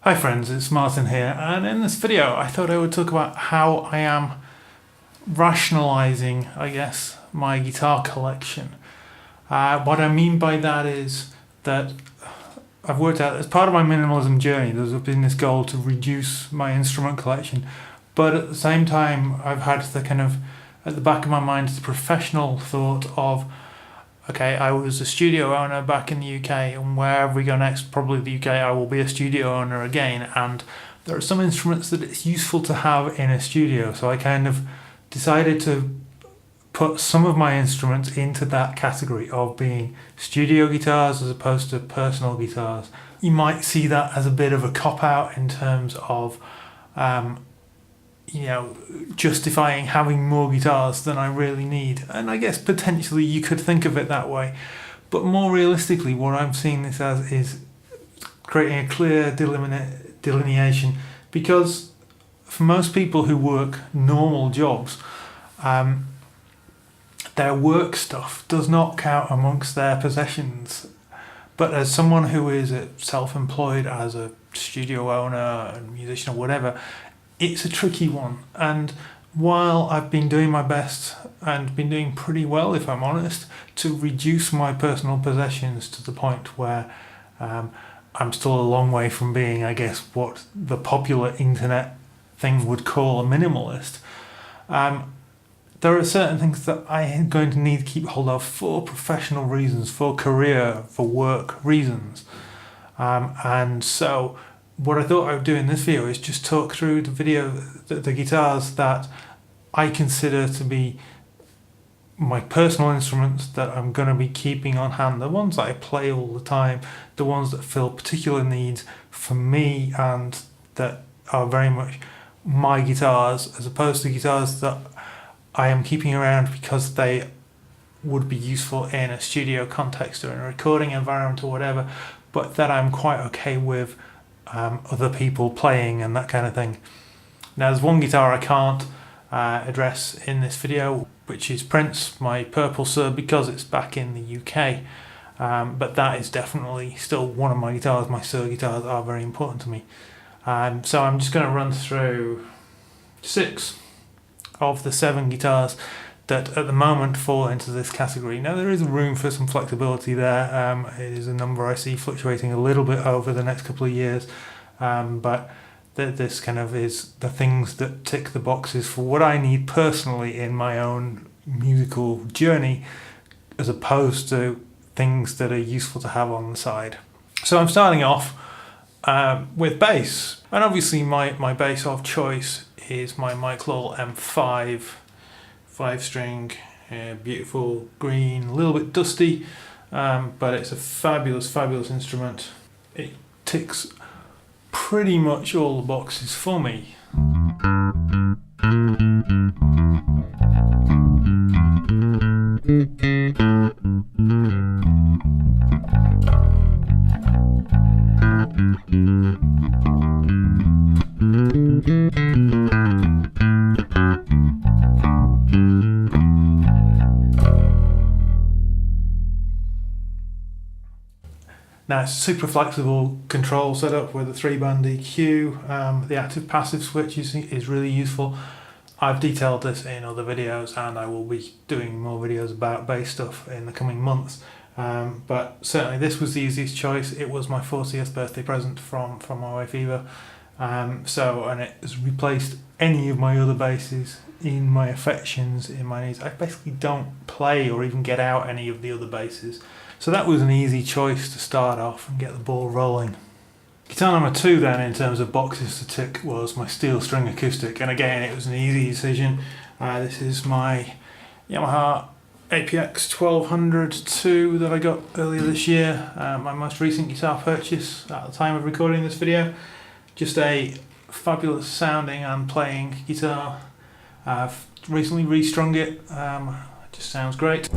Hi friends, it's Martin here, and in this video I thought I would talk about how I am rationalising, I guess, my guitar collection. What I mean by that is that I've worked out, as part of my minimalism journey, there's been this goal to reduce my instrument collection, but at the same time I've had the kind of, at the back of my mind, the professional thought of, okay, I was a studio owner back in the UK, and wherever we go next, probably the UK, I will be a studio owner again, and there are some instruments that it's useful to have in a studio, so I kind of decided to put some of my instruments into that category of being studio guitars as opposed to personal guitars. You might see that as a bit of a cop-out in terms of justifying having more guitars than I really need. And I guess potentially you could think of it that way. But more realistically, what I'm seeing this as is creating a clear delineation, because for most people who work normal jobs, their work stuff does not count amongst their possessions. But as someone who is self-employed as a studio owner, a musician or whatever, it's a tricky one. And while I've been doing my best and been doing pretty well, if I'm honest, to reduce my personal possessions to the point where I'm still a long way from being, I guess, what the popular internet thing would call a minimalist, there are certain things that I am going to need to keep hold of for professional reasons, for career, for work reasons. And so what I thought I would do in this video is just talk through the guitars that I consider to be my personal instruments that I'm going to be keeping on hand, the ones that I play all the time, the ones that fill particular needs for me and that are very much my guitars, as opposed to guitars that I am keeping around because they would be useful in a studio context or in a recording environment or whatever, but that I'm quite okay with other people playing and that kind of thing. Now, there's one guitar I can't address in this video, which is Prince, my Purple Sir, because it's back in the UK. But that is definitely still one of my guitars. My Sir guitars are very important to me. So I'm just going to run through 6 of the 7 guitars that at the moment fall into this category. Now, there is room for some flexibility there. It is a number I see fluctuating a little bit over the next couple of years, but this kind of is the things that tick the boxes for what I need personally in my own musical journey, as opposed to things that are useful to have on the side. So I'm starting off with bass, and obviously my bass of choice is my Mike Lowell M5 5-string, beautiful green, a little bit dusty, but it's a fabulous instrument. It ticks pretty much all the boxes for me. Now, it's a super flexible control setup with a 3-band EQ. The active passive switch is really useful. I've detailed this in other videos, and I will be doing more videos about bass stuff in the coming months. But certainly this was the easiest choice. It was my 40th birthday present from my wife Eva. And it has replaced any of my other basses in my affections, in my needs. I basically don't play or even get out any of the other basses. So that was an easy choice to start off and get the ball rolling. Guitar number 2 then, in terms of boxes to tick, was my steel string acoustic, and again it was an easy decision. This is my Yamaha APX 1200-2 that I got earlier this year, my most recent guitar purchase at the time of recording this video. Just a fabulous sounding and playing guitar. I've recently restrung it, it just sounds great.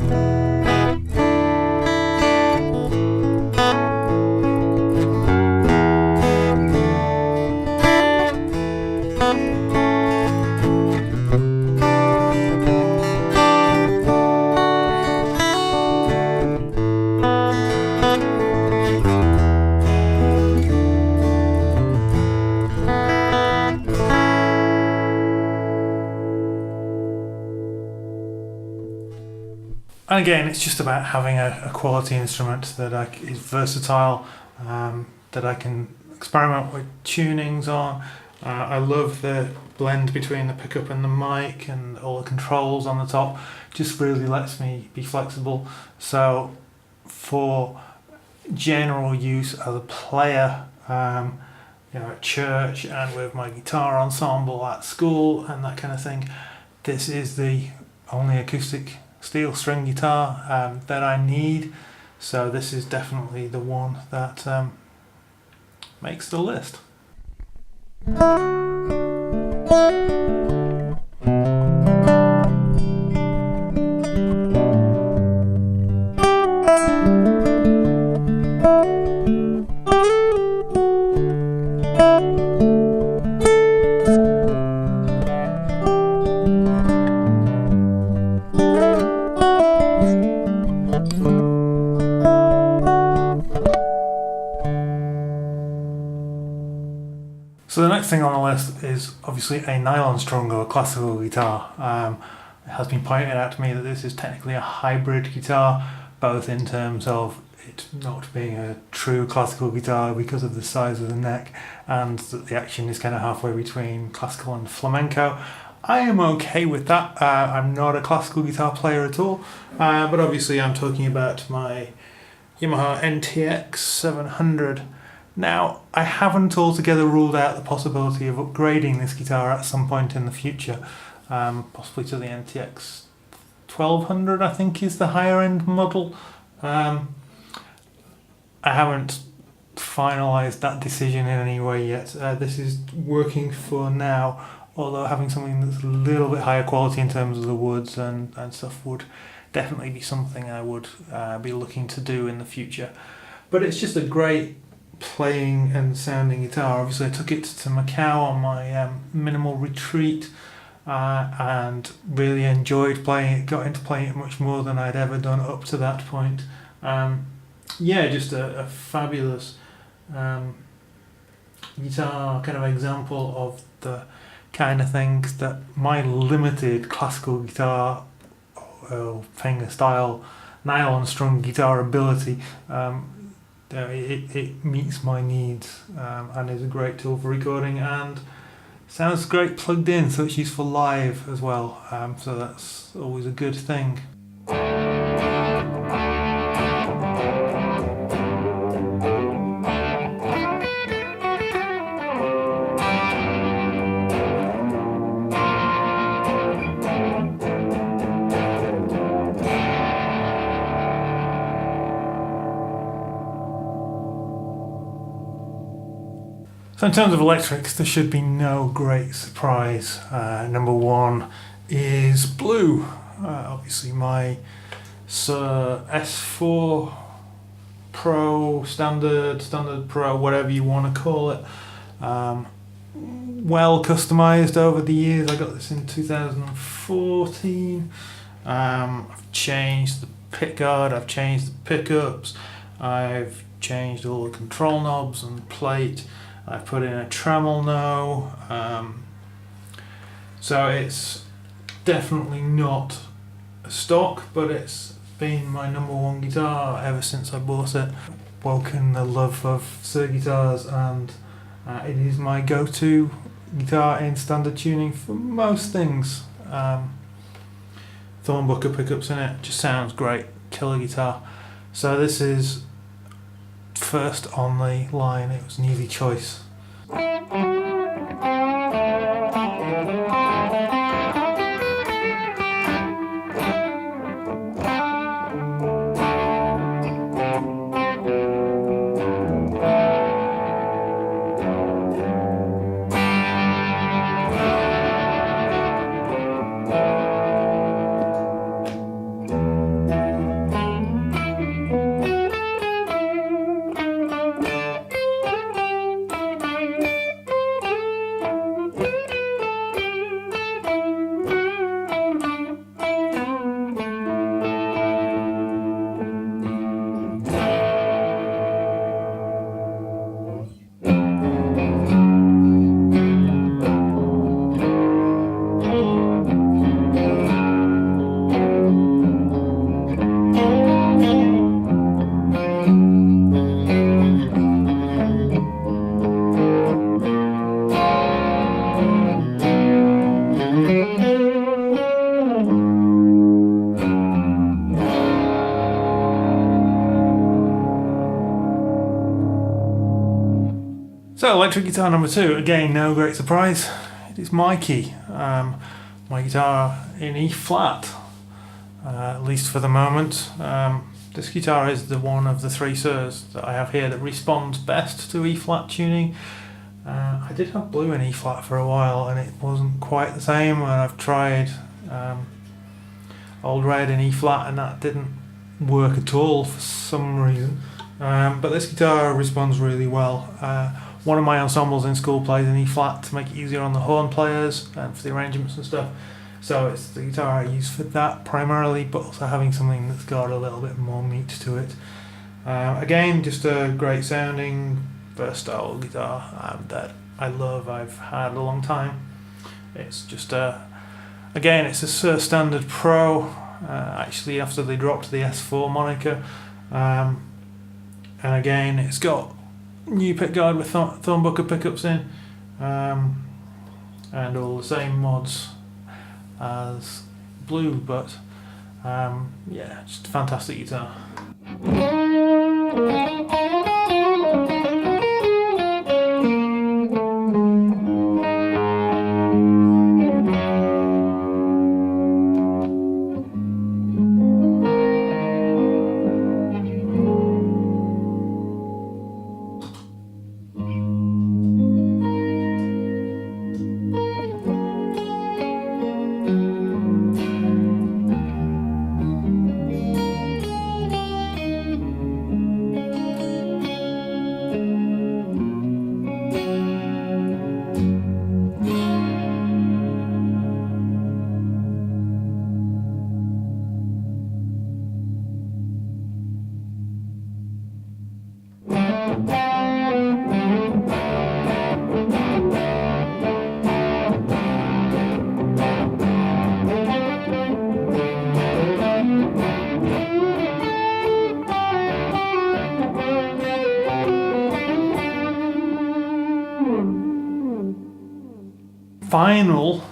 And again, it's just about having a quality instrument that is versatile, that I can experiment with tunings on. I love the blend between the pickup and the mic and all the controls on the top. Just really lets me be flexible. So for general use as a player, at church and with my guitar ensemble at school and that kind of thing, this is the only acoustic steel string guitar that I need. So this is definitely the one that makes the list. So the next thing on the list is obviously a nylon strung or classical guitar. It has been pointed out to me that this is technically a hybrid guitar, both in terms of it not being a true classical guitar because of the size of the neck, and that the action is kind of halfway between classical and flamenco. I am okay with that. I'm not a classical guitar player at all, but obviously I'm talking about my Yamaha NTX 700. Now, I haven't altogether ruled out the possibility of upgrading this guitar at some point in the future, possibly to the NTX 1200, I think is the higher end model. I haven't finalised that decision in any way yet. This is working for now, although having something that's a little bit higher quality in terms of the woods and stuff would definitely be something I would be looking to do in the future. But it's just a great playing and sounding guitar. Obviously I took it to Macau on my minimal retreat and really enjoyed playing it, got into playing it much more than I'd ever done up to that point. Just a fabulous guitar, kind of example of the kind of things that my limited classical guitar finger style nylon strung guitar ability it meets my needs and is a great tool for recording and sounds great plugged in, so it's useful live as well, so that's always a good thing. So in terms of electrics, there should be no great surprise. Number one is blue. Obviously my S4 Pro, Standard Pro, whatever you want to call it. Well customized over the years. I got this in 2014. I've changed the pickguard, I've changed the pickups, I've changed all the control knobs and plate. I've put in a tremolo, so it's definitely not a stock, but it's been my number one guitar ever since I bought it. Woken the love of Sir guitars, and it is my go-to guitar in standard tuning for most things. Thornbucker pickups in it, just sounds great, killer guitar. So this is first on the line. It was an easy choice. electric guitar number 2, again, no great surprise. It is my key. My guitar in E flat, at least for the moment. This guitar is the one of the 3 Sirs that I have here that responds best to E flat tuning. I did have blue in E flat for a while and it wasn't quite the same, and I've tried old red in E flat and that didn't work at all for some reason. But this guitar responds really well. One of my ensembles in school plays in E flat to make it easier on the horn players and for the arrangements and stuff. So it's the guitar I use for that primarily, but also having something that's got a little bit more meat to it. Again, just a great sounding, versatile guitar that I love. I've had a long time. It's just again, it's a Sir Standard Pro. Actually, after they dropped the S4 moniker, and again, it's got new pickguard with Thornbucker pickups in, and all the same mods as blue, but yeah, just a fantastic guitar. Final,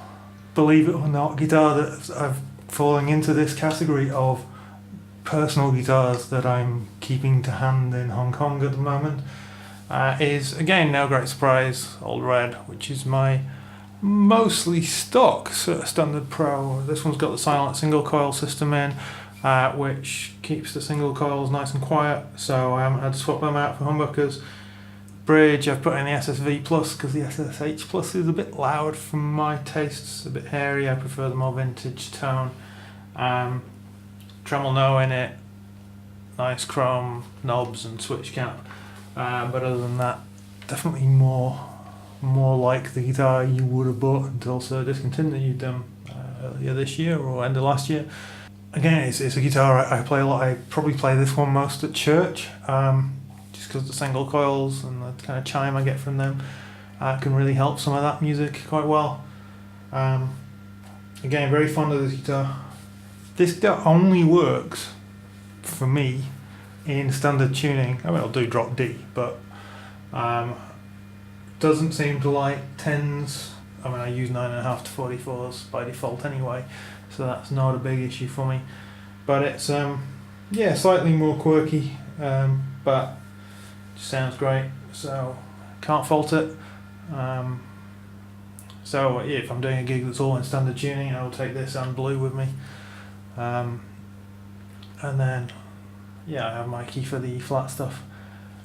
believe it or not, guitar that I've fallen into this category of personal guitars that I'm keeping to hand in Hong Kong at the moment is, again, no great surprise, Old Red, which is my mostly stock Standard Pro. This one's got the silent single coil system in, which keeps the single coils nice and quiet, so I haven't had to swap them out for humbuckers. Bridge, I've put in the SSV Plus because the SSH Plus is a bit loud for my tastes, a bit hairy. I prefer the more vintage tone. Tremolo in it, nice chrome knobs and switch cap, but other than that, definitely more like the guitar you would have bought until Sir discontinued them earlier this year or end of last year. Again, it's a guitar I play a lot. I probably play this one most at church. Just because the single coils and the kind of chime I get from them can really help some of that music quite well. Again, very fond of this guitar. This guitar only works for me in standard tuning. I mean, I'll do drop D, but doesn't seem to like 10s. I mean, I use 9.5 to 44s by default anyway, so that's not a big issue for me. But it's yeah, slightly more quirky, but sounds great, so can't fault it. So yeah, if I'm doing a gig that's all in standard tuning, I will take this and blue with me. And then yeah, I have my key for the E flat stuff,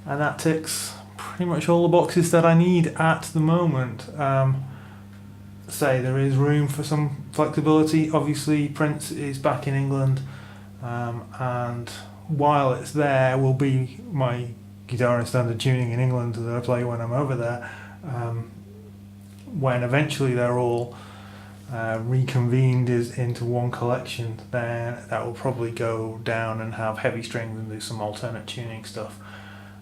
and that ticks pretty much all the boxes that I need at the moment. Say there is room for some flexibility. Obviously, Prince is back in England, and while it's there, will be my guitar in standard tuning in England that I play when I'm over there. When eventually they're all reconvened into one collection, then that will probably go down and have heavy strings and do some alternate tuning stuff.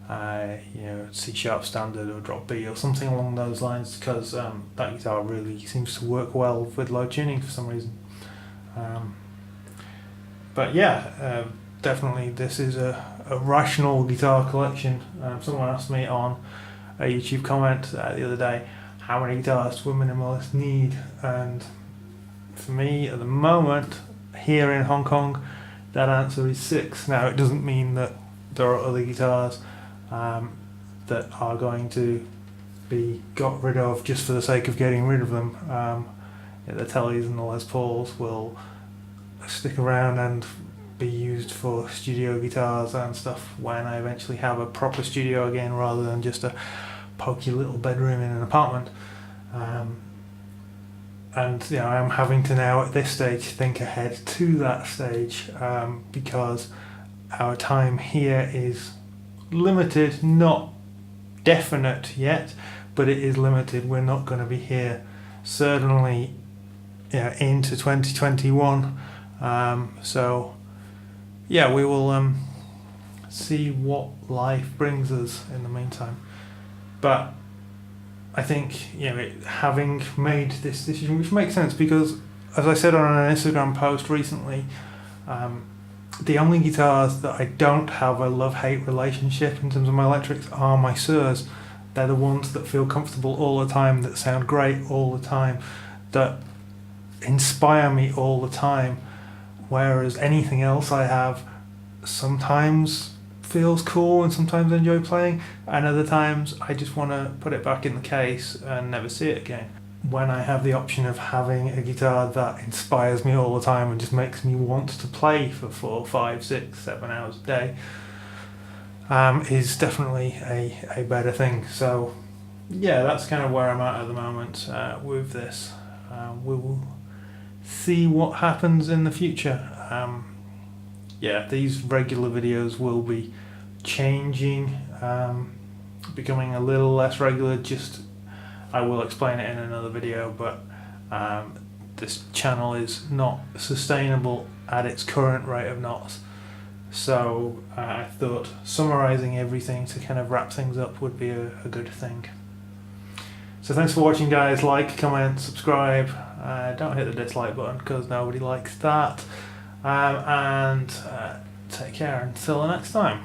You know, C sharp standard or drop B or something along those lines, because that guitar really seems to work well with low tuning for some reason. But yeah, definitely this is a rational guitar collection. Someone asked me on a YouTube comment the other day, how many guitars do a minimalist need? And for me at the moment here in Hong Kong, that answer is 6. Now it doesn't mean that there are other guitars that are going to be got rid of just for the sake of getting rid of them. The Tellys and the Les Pauls will stick around and be used for studio guitars and stuff when I eventually have a proper studio again, rather than just a pokey little bedroom in an apartment. And I'm having to now at this stage think ahead to that stage, because our time here is limited, not definite yet, but it is limited. We're not going to be here certainly into 2021. So yeah, we will see what life brings us in the meantime. But I think having made this decision, which makes sense because, as I said on an Instagram post recently, the only guitars that I don't have a love-hate relationship in terms of my electrics are my Suhrs. They're the ones that feel comfortable all the time, that sound great all the time, that inspire me all the time. Whereas anything else I have sometimes feels cool and sometimes I enjoy playing, and other times I just want to put it back in the case and never see it again. When I have the option of having a guitar that inspires me all the time and just makes me want to play for 4, 5, 6, 7 hours a day, is definitely a better thing. So yeah, that's kind of where I'm at the moment with this. We will see what happens in the future. These regular videos will be changing, becoming a little less regular. I will explain it in another video, but this channel is not sustainable at its current rate of knots. So I thought summarising everything to kind of wrap things up would be a good thing. So thanks for watching, guys. Like, comment, subscribe. Don't hit the dislike button because nobody likes that. And take care until the next time.